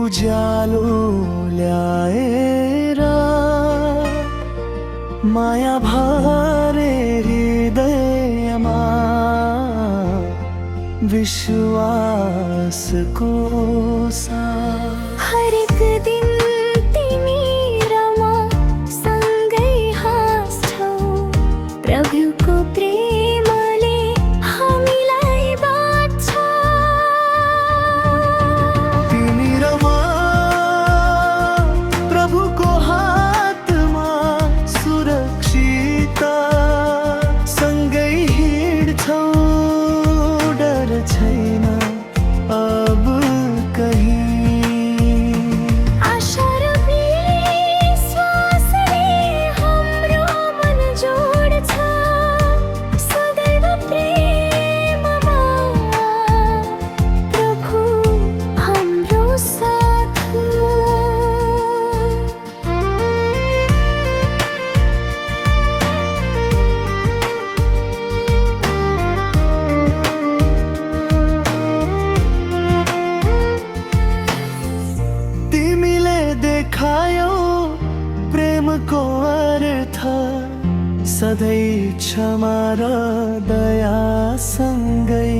उज्यालो ल्याएर माया भरे हृदयमा विश्वासको साथ। हरेक दिन तिमी र म सँगै हाँस्छौ, प्रभुको प्रेमले हामीलाई बाँध्छ। तिमी र म प्रभुको हातमा सुरक्षित सँगै हिँड्छौ, डर छैन अब कहीं। आशा र विश्वासले हाम्रो मन जोड्छ, सदैव प्रेममा प्रभु हाम्रो साथमा। तिमीले देखायौ प्रेमको अर्थ, सधैँ क्षमा र दयासँगै।